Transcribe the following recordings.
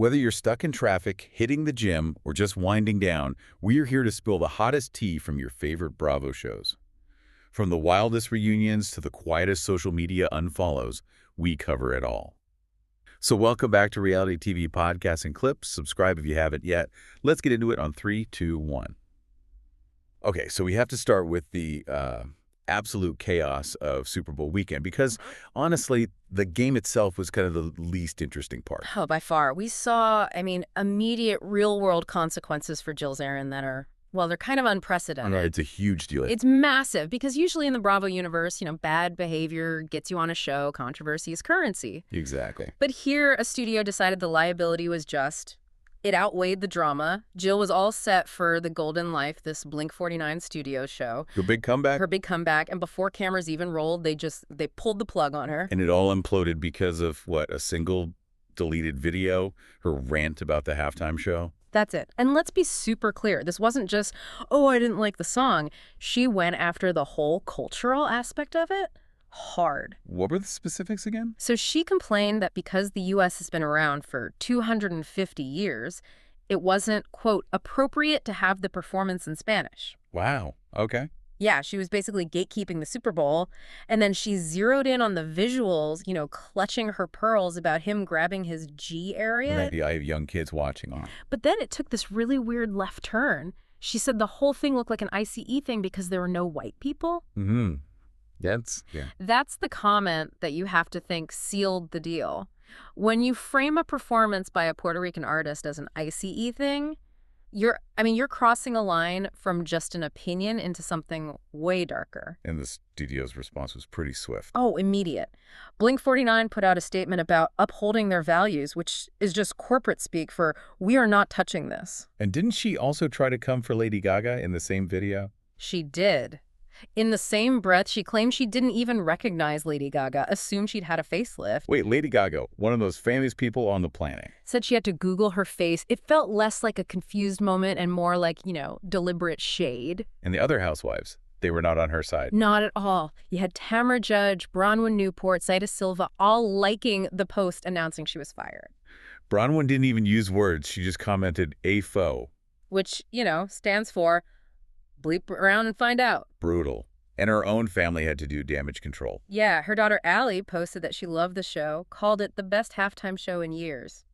Whether you're stuck in traffic, hitting the gym, or just winding down, we're here to spill the hottest tea from your favorite Bravo shows. From the wildest reunions to the quietest social media unfollows, we cover it all. So welcome back to Reality TV Podcasts and Clips. Subscribe if you haven't yet. Let's get into it on 3, 2, 1. Okay, so we have to start with the absolute chaos of Super Bowl weekend because, honestly, the game itself was kind of the least interesting part. Oh, by far. We saw, immediate real-world consequences for Jill Zarin that are, well, they're kind of unprecedented. It's a huge deal. It's massive because usually in the Bravo universe, bad behavior gets you on a show, controversy is currency. Exactly. But here, a studio decided the liability was just. It outweighed the drama. Jill was all set for the Golden Life, this Blink-49 studio show. Her big comeback? Her big comeback. And before cameras even rolled, they pulled the plug on her. And it all imploded because of, what, a single deleted video? Her rant about the halftime show? That's it. And let's be super clear. This wasn't just, oh, I didn't like the song. She went after the whole cultural aspect of it hard. What were the specifics again? So she complained that because the U.S. has been around for 250 years, it wasn't, quote, appropriate to have the performance in Spanish. Wow. Okay. Yeah, she was basically gatekeeping the Super Bowl. And then she zeroed in on the visuals, clutching her pearls about him grabbing his G area. Right. Yeah, I have young kids watching on. But then it took this really weird left turn. She said the whole thing looked like an ICE thing because there were no white people. Mm-hmm. Yeah. That's the comment that you have to think sealed the deal. When you frame a performance by a Puerto Rican artist as an ICE thing, you're crossing a line from just an opinion into something way darker. And the studio's response was pretty swift. Oh, immediate. Blink-49 put out a statement about upholding their values, which is just corporate speak for, we are not touching this. And didn't she also try to come for Lady Gaga in the same video? She did. In the same breath, she claimed she didn't even recognize Lady Gaga, assumed she'd had a facelift. Wait, Lady Gaga, one of those famous people on the planet. Said she had to Google her face. It felt less like a confused moment and more like, deliberate shade. And the other housewives, they were not on her side. Not at all. You had Tamara Judge, Bronwyn Newport, Zaida Silva, all liking the post announcing she was fired. Bronwyn didn't even use words. She just commented, "AFO." Which, stands for bleep around and find out. Brutal. And her own family had to do damage control. Yeah, her daughter Allie posted that she loved the show, called it the best halftime show in years.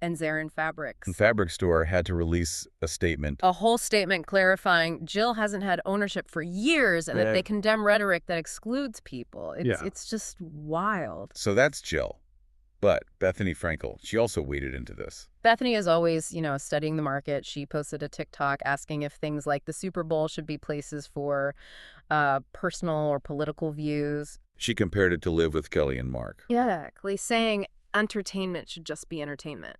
And ZARIN Fabrics. The fabric store had to release a statement. A whole statement clarifying Jill hasn't had ownership for years and that they condemn rhetoric that excludes people. It's just wild. So that's Jill. But Bethenny Frankel, she also waded into this. Bethenny is always, studying the market. She posted a TikTok asking if things like the Super Bowl should be places for personal or political views. She compared it to Live with Kelly and Mark. Exactly, saying entertainment should just be entertainment.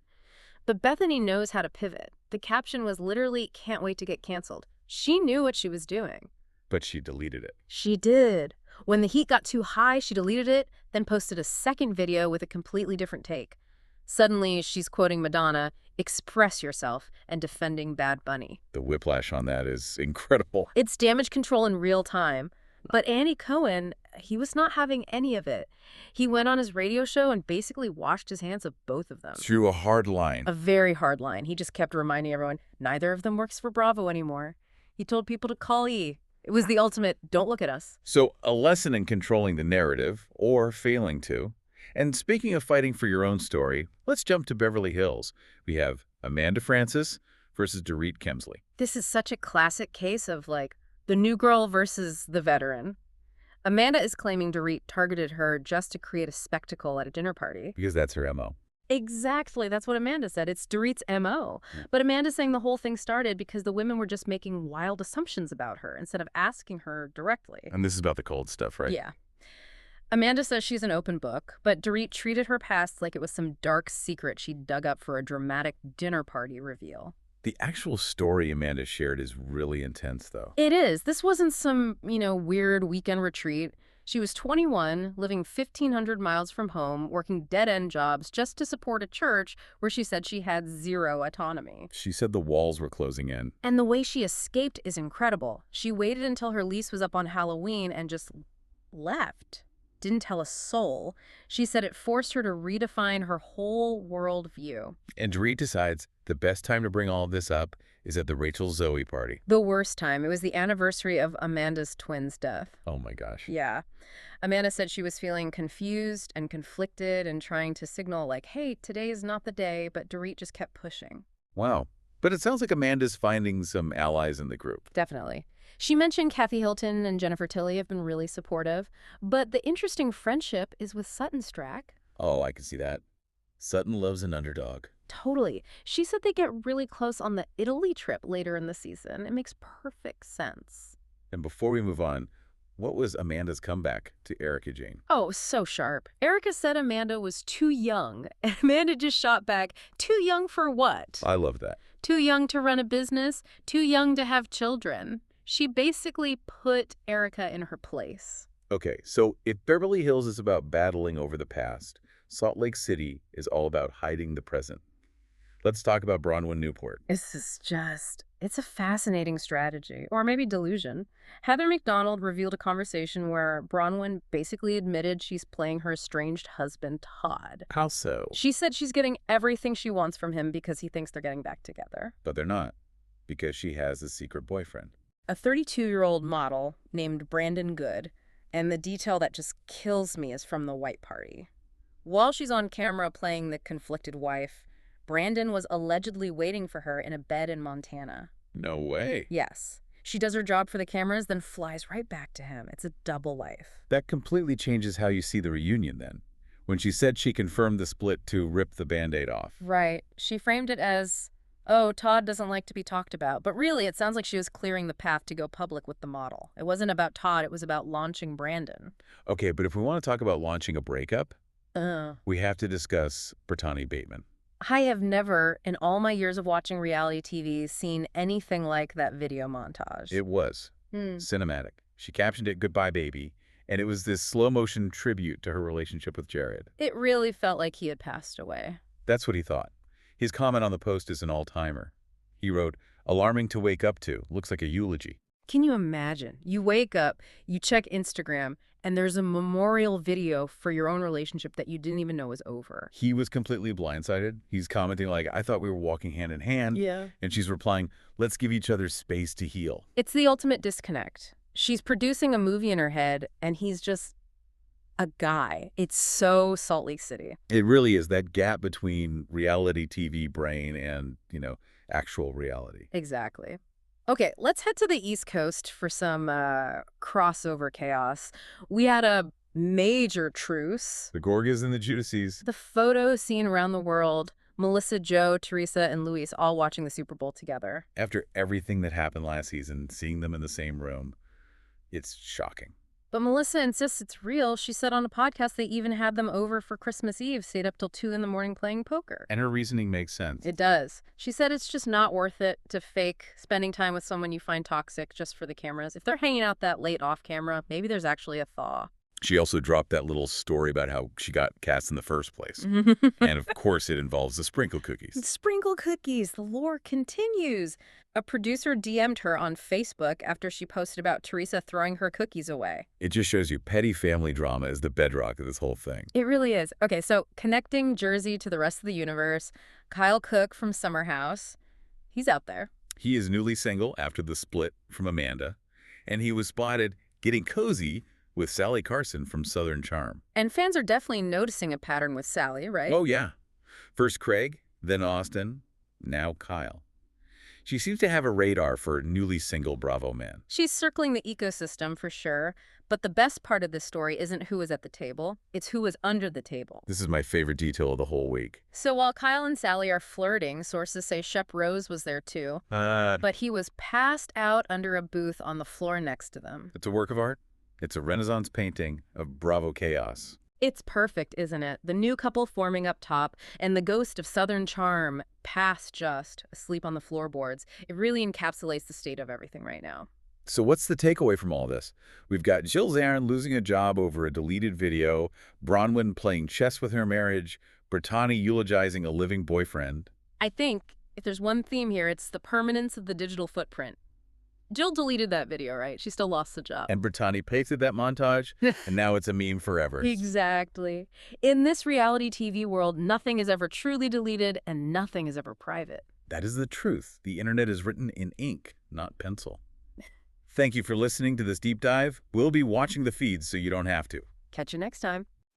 But Bethenny knows how to pivot. The caption was literally, "Can't wait to get canceled." She knew what she was doing. But she deleted it. She did. When the heat got too high, she deleted it, then posted a second video with a completely different take. Suddenly, she's quoting Madonna, "Express yourself," and defending Bad Bunny. The whiplash on that is incredible. It's damage control in real time. But Andy Cohen, he was not having any of it. He went on his radio show and basically washed his hands of both of them. Threw a hard line. A very hard line. He just kept reminding everyone, neither of them works for Bravo anymore. He told people to call E. It was the ultimate, don't look at us. So a lesson in controlling the narrative, or failing to. And speaking of fighting for your own story, let's jump to Beverly Hills. We have Amanda Francis versus Dorit Kemsley. This is such a classic case of, the new girl versus the veteran. Amanda is claiming Dorit targeted her just to create a spectacle at a dinner party. Because that's her MO. Exactly. That's what Amanda said. It's Dorit's MO. But Amanda's saying the whole thing started because the women were just making wild assumptions about her instead of asking her directly. And this is about the cold stuff, right? Yeah. Amanda says she's an open book, but Dorit treated her past like it was some dark secret she dug up for a dramatic dinner party reveal. The actual story Amanda shared is really intense, though. It is. This wasn't some, weird weekend retreat. She was 21, living 1,500 miles from home, working dead-end jobs just to support a church where she said she had zero autonomy. She said the walls were closing in. And the way she escaped is incredible. She waited until her lease was up on Halloween and just left. didn't tell a soul. She said it forced her to redefine her whole worldview. And Dorit decides the best time to bring all of this up is at the Rachel Zoe party. The worst time. It was the anniversary of Amanda's twins' death. Oh my gosh. Yeah. Amanda said she was feeling confused and conflicted and trying to signal like, hey, today is not the day, but Dorit just kept pushing. Wow. But it sounds like Amanda's finding some allies in the group. Definitely. She mentioned Kathy Hilton and Jennifer Tilly have been really supportive, but the interesting friendship is with Sutton Strack. Oh, I can see that. Sutton loves an underdog. Totally. She said they get really close on the Italy trip later in the season. It makes perfect sense. And before we move on, what was Amanda's comeback to Erica Jane? Oh, so sharp. Erica said Amanda was too young. And Amanda just shot back, too young for what? I love that. Too young to run a business, too young to have children. She basically put Erica in her place. Okay, so if Beverly Hills is about battling over the past, Salt Lake City is all about hiding the present. Let's talk about Bronwyn Newport. It's a fascinating strategy, or maybe delusion. Heather McDonald revealed a conversation where Bronwyn basically admitted she's playing her estranged husband, Todd. How so? She said she's getting everything she wants from him because he thinks they're getting back together. But they're not, because she has a secret boyfriend. A 32-year-old model named Brandon Good, and the detail that just kills me is from the white party. While she's on camera playing the conflicted wife, Brandon was allegedly waiting for her in a bed in Montana. No way. Yes. She does her job for the cameras, then flies right back to him. It's a double life. That completely changes how you see the reunion then. When she said she confirmed the split to rip the Band-Aid off. Right. She framed it as, oh, Todd doesn't like to be talked about. But really, it sounds like she was clearing the path to go public with the model. It wasn't about Todd, it was about launching Brandon. Okay, but if we want to talk about launching a breakup, we have to discuss Britani Bateman. I have never, in all my years of watching reality TV, seen anything like that video montage. It was cinematic. She captioned it "Goodbye, Baby," and it was this slow-motion tribute to her relationship with Jared. It really felt like he had passed away. That's what he thought. His comment on the post is an all-timer. He wrote, "Alarming to wake up to. Looks like a eulogy." Can you imagine? You wake up, you check Instagram, and there's a memorial video for your own relationship that you didn't even know was over. He was completely blindsided. He's commenting like, "I thought we were walking hand in hand." Yeah. And she's replying, "Let's give each other space to heal." It's the ultimate disconnect. She's producing a movie in her head, and he's just a guy. It's so Salt Lake City. It really is that gap between reality TV brain and, actual reality. Exactly. Okay, let's head to the East Coast for some crossover chaos. We had a major truce. The Gorgas and the Judices. The photos seen around the world, Melissa, Joe, Teresa, and Luis all watching the Super Bowl together. After everything that happened last season, seeing them in the same room, it's shocking. But Melissa insists it's real. She said on a podcast they even had them over for Christmas Eve, stayed up till 2 in the morning playing poker. And her reasoning makes sense. It does. She said it's just not worth it to fake spending time with someone you find toxic just for the cameras. If they're hanging out that late off camera, maybe there's actually a thaw. She also dropped that little story about how she got cast in the first place. And of course it involves the sprinkle cookies. Sprinkle cookies. The lore continues. A producer DM'd her on Facebook after she posted about Teresa throwing her cookies away. It just shows you petty family drama is the bedrock of this whole thing. It really is. Okay, so connecting Jersey to the rest of the universe, Kyle Cook from Summer House, he's out there. He is newly single after the split from Amanda, and he was spotted getting cozy with Sally Carson from Southern Charm. And fans are definitely noticing a pattern with Sally, right? Oh, yeah. First Craig, then Austin, now Kyle. She seems to have a radar for newly single Bravo men. She's circling the ecosystem for sure, but the best part of this story isn't who was at the table, it's who was under the table. This is my favorite detail of the whole week. So while Kyle and Sally are flirting, sources say Shep Rose was there too, but he was passed out under a booth on the floor next to them. It's a work of art. It's a Renaissance painting of Bravo chaos. It's perfect, isn't it? The new couple forming up top, and the ghost of Southern Charm past just asleep on the floorboards. It really encapsulates the state of everything right now. So what's the takeaway from all this? We've got Jill Zarin losing a job over a deleted video, Bronwyn playing chess with her marriage, Britani eulogizing a living boyfriend. I think if there's one theme here, it's the permanence of the digital footprint. Jill deleted that video, right? She still lost the job. And Britani pasted that montage, and now it's a meme forever. Exactly. In this reality TV world, nothing is ever truly deleted and nothing is ever private. That is the truth. The internet is written in ink, not pencil. Thank you for listening to this deep dive. We'll be watching the feeds so you don't have to. Catch you next time.